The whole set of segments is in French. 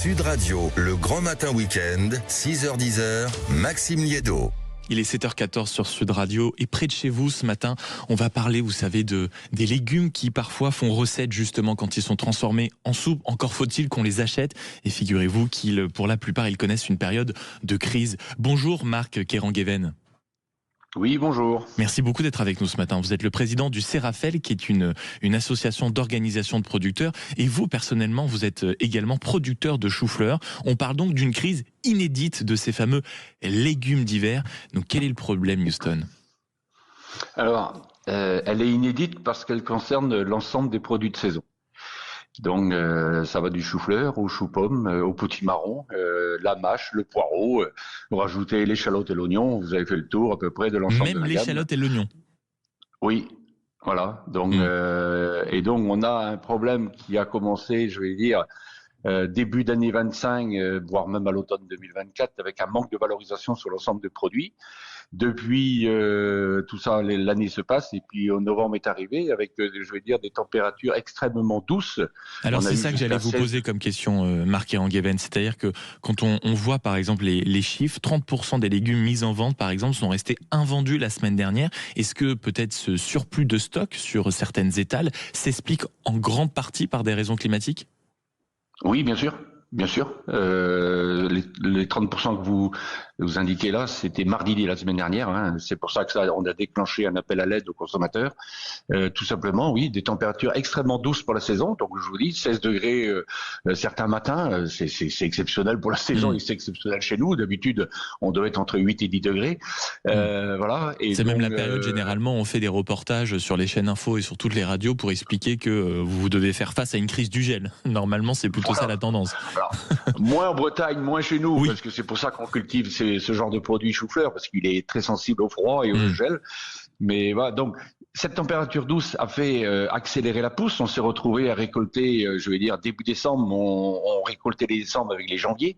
Sud Radio, le grand matin week-end, 6h-10h, Maxime Liédo. Il est 7h14 sur Sud Radio et près de chez vous ce matin, on va parler, vous savez, des légumes qui parfois font recette justement quand ils sont transformés en soupe. Encore faut-il qu'on les achète et figurez-vous qu'ils, pour la plupart, ils connaissent une période de crise. Bonjour Marc Kerangueven. Oui, bonjour. Merci beaucoup d'être avec nous ce matin. Vous êtes le président du Cérafel, qui est une association d'organisation de producteurs. Et vous, personnellement, vous êtes également producteur de chou-fleur. On parle donc d'une crise inédite de ces fameux légumes d'hiver. Donc, quel est le problème, Houston ? Alors, elle est inédite parce qu'elle concerne l'ensemble des produits de saison. Donc, ça va du chou-fleur au chou-pomme, au potimarron, la mâche, le poireau. Vous rajoutez l'échalote et l'oignon, vous avez fait le tour à peu près de l'ensemble de la gamme. Même l'échalote et l'oignon. Oui, voilà. Donc, et donc, on a un problème qui a commencé, je vais dire, début d'année 25, voire même à l'automne 2024, avec un manque de valorisation sur l'ensemble des produits. Depuis tout ça, l'année se passe et puis novembre est arrivé avec, je vais dire, des températures extrêmement douces. Alors c'est ça que j'allais vous poser comme question, Marc Kerangueven. C'est-à-dire que quand on voit par exemple les chiffres, 30% des légumes mis en vente par exemple sont restés invendus la semaine dernière. Est-ce que peut-être ce surplus de stock sur certaines étals s'explique en grande partie par des raisons climatiques ? Oui, bien sûr. Bien sûr, les 30% que vous indiquez là, c'était mardi de la semaine dernière. Hein. C'est pour ça que on a déclenché un appel à l'aide aux consommateurs. Tout simplement, oui, des températures extrêmement douces pour la saison. Donc je vous dis, 16 degrés certains matins, c'est exceptionnel pour la saison et c'est exceptionnel chez nous. D'habitude, on doit être entre 8 et 10 degrés. Voilà. Et c'est donc, même la période, généralement, on fait des reportages sur les chaînes info et sur toutes les radios pour expliquer que vous devez faire face à une crise du gel. Normalement, c'est plutôt ça la tendance. Alors, moins en Bretagne, moins chez nous, oui. Parce que c'est pour ça qu'on cultive ce genre de produit chou-fleur, parce qu'il est très sensible au froid et au gel. Mais voilà, donc cette température douce a fait accélérer la pousse. On s'est retrouvé à récolter, je vais dire début décembre, on récoltait les décembre avec les janvier.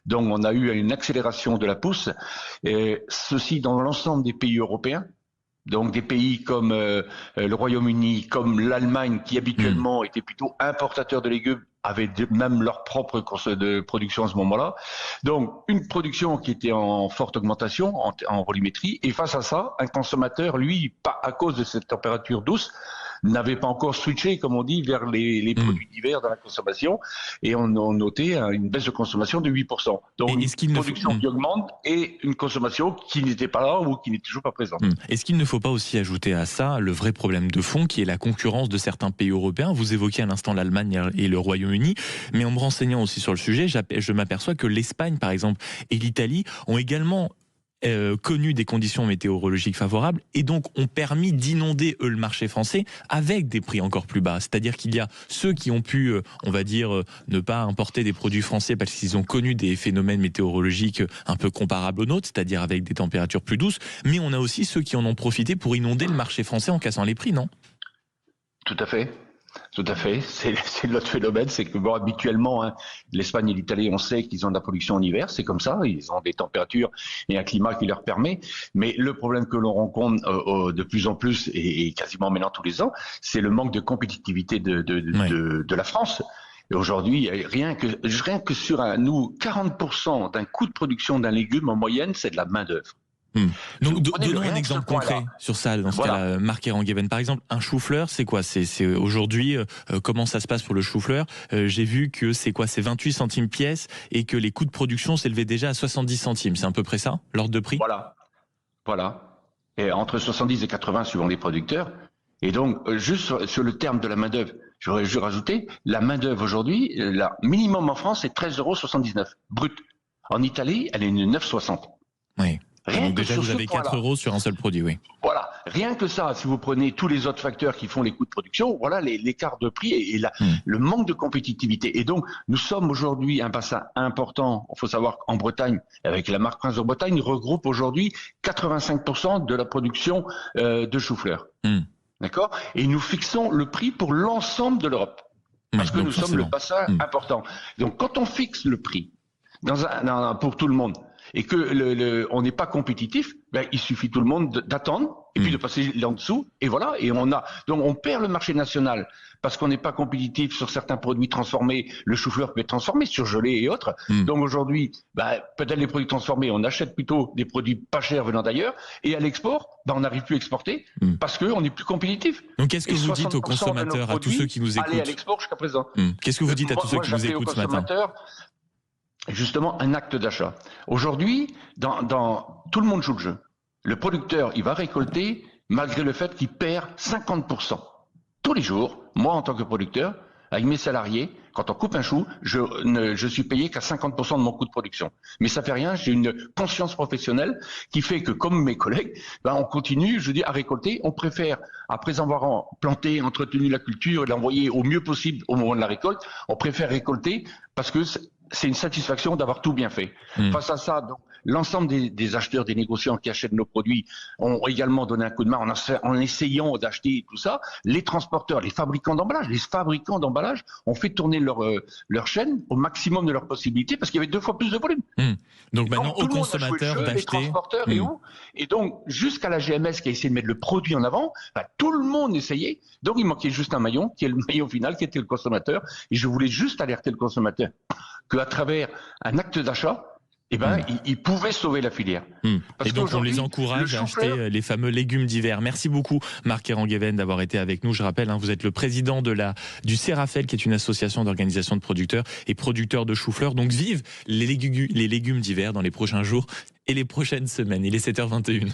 Donc on a eu une accélération de la pousse. Et ceci dans l'ensemble des pays européens. Donc des pays comme le Royaume-Uni, comme l'Allemagne, qui habituellement étaient plutôt importateurs de légumes, avaient même leur propre de production à ce moment-là. Donc une production qui était en forte augmentation, en volumétrie, et face à ça, un consommateur, lui, pas à cause de cette température douce, n'avait pas encore switché, comme on dit, vers les produits d'hiver dans la consommation, et on notait une baisse de consommation de 8%. Donc une production qui augmente et une consommation qui n'était pas là ou qui n'est toujours pas présente. Est-ce qu'il ne faut pas aussi ajouter à ça le vrai problème de fond, qui est la concurrence de certains pays européens ? Vous évoquiez à l'instant l'Allemagne et le Royaume-Uni, mais en me renseignant aussi sur le sujet, je m'aperçois que l'Espagne, par exemple, et l'Italie ont également connu des conditions météorologiques favorables et donc ont permis d'inonder le marché français avec des prix encore plus bas. C'est-à-dire qu'il y a ceux qui ont pu, on va dire, ne pas importer des produits français parce qu'ils ont connu des phénomènes météorologiques un peu comparables aux nôtres, c'est-à-dire avec des températures plus douces, mais on a aussi ceux qui en ont profité pour inonder le marché français en cassant les prix, non ? Tout à fait. Tout à fait. C'est l'autre phénomène, c'est que bon, habituellement, l'Espagne et l'Italie, on sait qu'ils ont de la production en hiver, c'est comme ça, ils ont des températures et un climat qui leur permet. Mais le problème que l'on rencontre de plus en plus et quasiment maintenant tous les ans, c'est le manque de compétitivité de la France. Et aujourd'hui, rien que sur nous, 40% d'un coût de production d'un légume en moyenne, c'est de la main d'œuvre. Donc donnons un exemple concret sur ça dans ce cas-là, Marc Kerangueven. Par exemple, un chou-fleur, c'est quoi ? C'est aujourd'hui, comment ça se passe pour le chou-fleur ? J'ai vu que c'est 28 centimes pièce et que les coûts de production s'élevaient déjà à 70 centimes. C'est à peu près ça, l'ordre de prix ? Voilà. Et entre 70 et 80 suivant les producteurs. Et donc, juste sur le terme de la main-d'œuvre, j'aurais juste rajouté, la main-d'œuvre aujourd'hui, le minimum en France, c'est 13,79 € brut. En Italie, elle est de 9,60 €. Oui. Rien donc déjà, vous avez 4 € sur un seul produit, oui. Voilà. Rien que ça, si vous prenez tous les autres facteurs qui font les coûts de production, voilà l'écart de prix et le manque de compétitivité. Et donc, nous sommes aujourd'hui un bassin important. Il faut savoir qu'en Bretagne, avec la marque Prince de Bretagne, regroupe aujourd'hui 85% de la production de chou-fleur. D'accord ? Et nous fixons le prix pour l'ensemble de l'Europe. Parce que nous sommes le bassin important. Donc, quand on fixe le prix pour tout le monde, et que on n'est pas compétitif, ben, il suffit tout le monde d'attendre et puis de passer là en dessous. Et voilà. Et donc on perd le marché national parce qu'on n'est pas compétitif sur certains produits transformés. Le chou-fleur peut être transformé, surgelé et autres. Donc aujourd'hui, ben, peut-être les produits transformés, on achète plutôt des produits pas chers venant d'ailleurs. Et à l'export, ben, on n'arrive plus à exporter parce qu'on n'est plus compétitif. Donc qu'est-ce que vous dites aux consommateurs, à tous ceux qui nous écoutent? Aller à l'export jusqu'à présent. Qu'est-ce que vous dites à tous ceux qui nous écoutent ce matin? Justement, un acte d'achat. Aujourd'hui, tout le monde joue le jeu. Le producteur, il va récolter malgré le fait qu'il perd 50%. Tous les jours, moi en tant que producteur, avec mes salariés, quand on coupe un chou, je suis payé qu'à 50% de mon coût de production. Mais ça fait rien, j'ai une conscience professionnelle qui fait que, comme mes collègues, ben on continue, je dis, à récolter. On préfère, après avoir planté, entretenu la culture et l'envoyer au mieux possible au moment de la récolte, on préfère récolter parce que c'est une satisfaction d'avoir tout bien fait. Face à ça, donc, l'ensemble des acheteurs, des négociants qui achètent nos produits ont également donné un coup de main en essayant d'acheter tout ça. Les transporteurs, les fabricants d'emballage ont fait tourner leur chaîne au maximum de leurs possibilités parce qu'il y avait 2 fois plus de volume. Donc maintenant, aux consommateurs d'acheter. Les transporteurs et donc, jusqu'à la GMS qui a essayé de mettre le produit en avant, ben, tout le monde essayait. Donc, il manquait juste un maillon, qui est le maillon final, qui était le consommateur. Et je voulais juste alerter le consommateur qu'à travers un acte d'achat, eh ben, il pouvait sauver la filière. Et donc on les encourage à acheter les fameux légumes d'hiver. Merci beaucoup Marc Erangueven d'avoir été avec nous. Je rappelle, vous êtes le président du Cérafel, qui est une association d'organisation de producteurs et producteurs de chou-fleur. Donc vive les légumes d'hiver dans les prochains jours et les prochaines semaines. Il est 7h21.